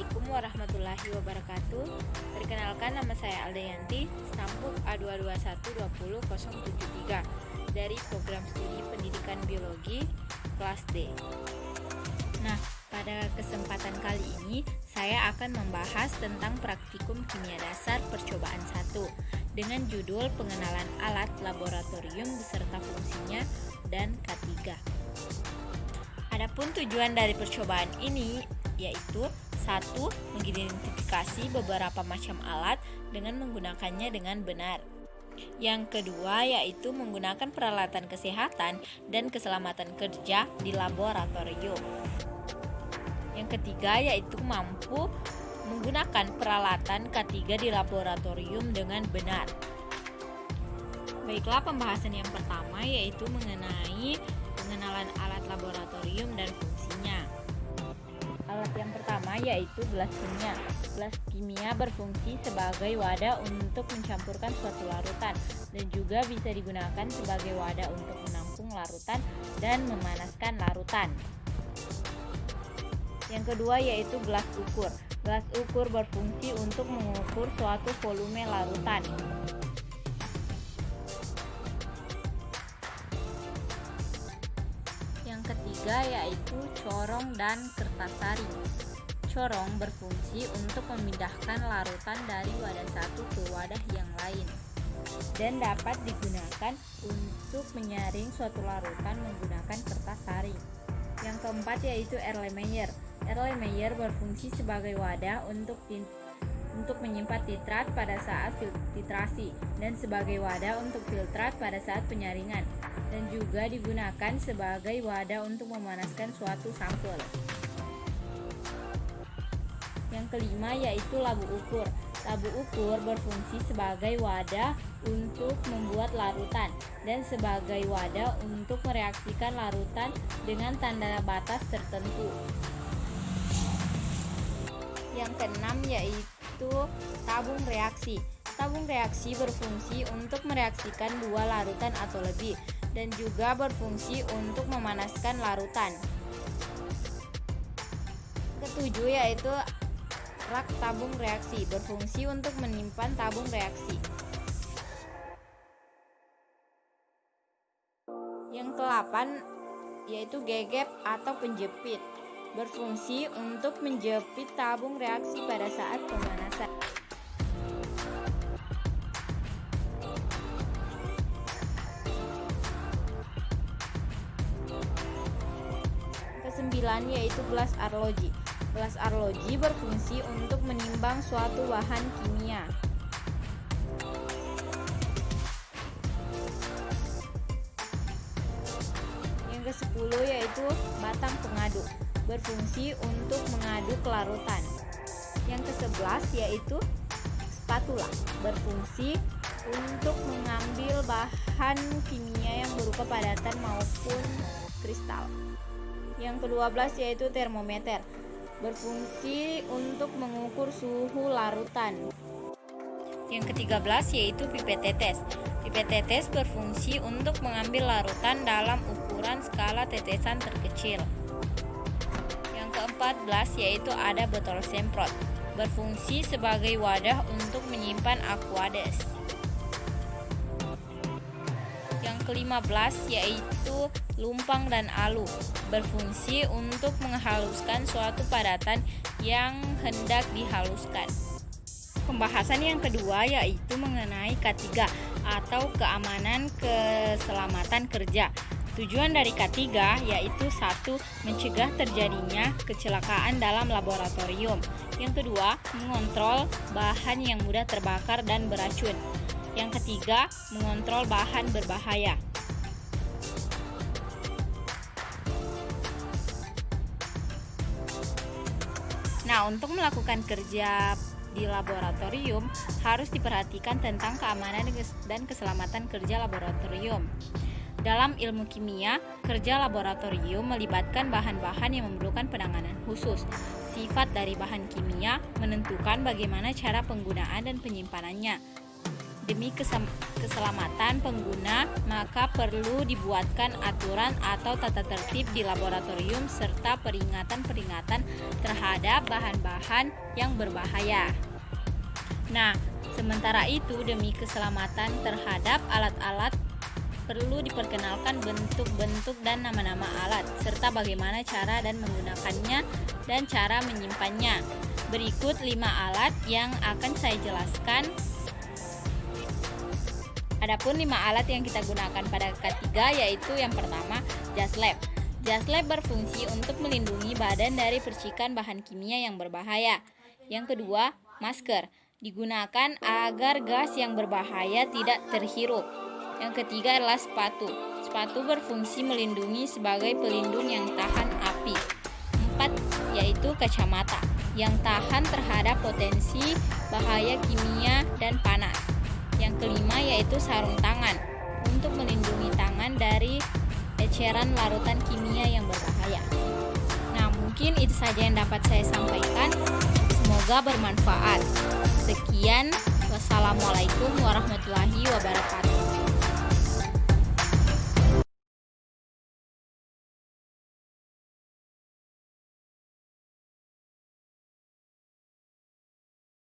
Assalamualaikum warahmatullahi wabarakatuh. Perkenalkan, nama saya Aldayanti, Stampuk A221200773 dari Program Studi Pendidikan Biologi kelas D. Nah, pada kesempatan kali ini saya akan membahas tentang praktikum kimia dasar percobaan 1 dengan judul pengenalan alat laboratorium beserta fungsinya dan K3. Adapun tujuan dari percobaan ini yaitu 1. Mengidentifikasi beberapa macam alat dengan menggunakannya dengan benar. Yang kedua yaitu menggunakan peralatan kesehatan dan keselamatan kerja di laboratorium. Yang ketiga yaitu mampu menggunakan peralatan K3 di laboratorium dengan benar. Baiklah, pembahasan yang pertama yaitu mengenai pengenalan alat laboratorium dan fungsinya. Alat yang pertama yaitu gelas kimia. Gelas kimia berfungsi sebagai wadah untuk mencampurkan suatu larutan dan juga bisa digunakan sebagai wadah untuk menampung larutan dan memanaskan larutan. Yang kedua yaitu gelas ukur. Gelas ukur berfungsi untuk mengukur suatu volume larutan. Yang ketiga yaitu corong dan kertas saring. Corong berfungsi untuk memindahkan larutan dari wadah satu ke wadah yang lain dan dapat digunakan untuk menyaring suatu larutan menggunakan kertas saring. Yang keempat yaitu Erlenmeyer. Erlenmeyer berfungsi sebagai wadah untuk menyimpan titrat pada saat titrasi dan sebagai wadah untuk filtrat pada saat penyaringan, dan juga digunakan sebagai wadah untuk memanaskan suatu sampel. Yang kelima yaitu labu ukur. Labu ukur berfungsi sebagai wadah untuk membuat larutan dan sebagai wadah untuk mereaksikan larutan dengan tanda batas tertentu. Yang keenam yaitu tabung reaksi. Tabung reaksi berfungsi untuk mereaksikan dua larutan atau lebih dan juga berfungsi untuk memanaskan larutan. Ketujuh yaitu rak tabung reaksi, berfungsi untuk menyimpan tabung reaksi. Yang ke-8 yaitu gegep atau penjepit, berfungsi untuk menjepit tabung reaksi pada saat pemanasan. Ke-9 yaitu gelas arloji. Gelas arloji berfungsi untuk menimbang suatu bahan kimia. Yang ke-10 yaitu batang pengaduk, berfungsi untuk mengaduk larutan. Yang ke-11 yaitu spatula, berfungsi untuk mengambil bahan kimia yang berupa padatan maupun kristal. Yang ke-12 yaitu termometer, berfungsi untuk mengukur suhu larutan. Yang ke-13 yaitu pipet tetes. Pipet tetes berfungsi untuk mengambil larutan dalam ukuran skala tetesan terkecil. Yang ke-14 yaitu ada botol semprot, berfungsi sebagai wadah untuk menyimpan aqueous. Yang ke-15 yaitu lumpang dan alu, berfungsi untuk menghaluskan suatu padatan yang hendak dihaluskan. Pembahasan yang kedua yaitu mengenai K3 atau keamanan keselamatan kerja. Tujuan dari K3 yaitu 1. Mencegah terjadinya kecelakaan dalam laboratorium. Yang kedua, mengontrol bahan yang mudah terbakar dan beracun. Yang ketiga, mengontrol bahan berbahaya. Nah, untuk melakukan kerja di laboratorium harus diperhatikan tentang keamanan dan keselamatan kerja laboratorium. Dalam ilmu kimia, kerja laboratorium melibatkan bahan-bahan yang memerlukan penanganan khusus. Sifat dari bahan kimia menentukan bagaimana cara penggunaan dan penyimpanannya. Demi keselamatan pengguna, maka perlu dibuatkan aturan atau tata tertib di laboratorium serta peringatan-peringatan terhadap bahan-bahan yang berbahaya. Nah, sementara itu demi keselamatan terhadap alat-alat perlu diperkenalkan bentuk-bentuk dan nama-nama alat serta bagaimana cara dan menggunakannya dan cara menyimpannya. Berikut 5 alat yang akan saya jelaskan. Adapun 5 alat yang kita gunakan pada ketiga yaitu yang pertama, jas lab. Jas lab berfungsi untuk melindungi badan dari percikan bahan kimia yang berbahaya. Yang kedua, masker. Digunakan agar gas yang berbahaya tidak terhirup. Yang ketiga adalah sepatu. Sepatu berfungsi melindungi sebagai pelindung yang tahan api. 4, yaitu kacamata yang tahan terhadap potensi bahaya kimia dan panas. Yang kelima yaitu sarung tangan untuk melindungi tangan dari eceran larutan kimia yang berbahaya. Nah, mungkin itu saja yang dapat saya sampaikan. Semoga bermanfaat. Sekian, wassalamualaikum warahmatullahi wabarakatuh.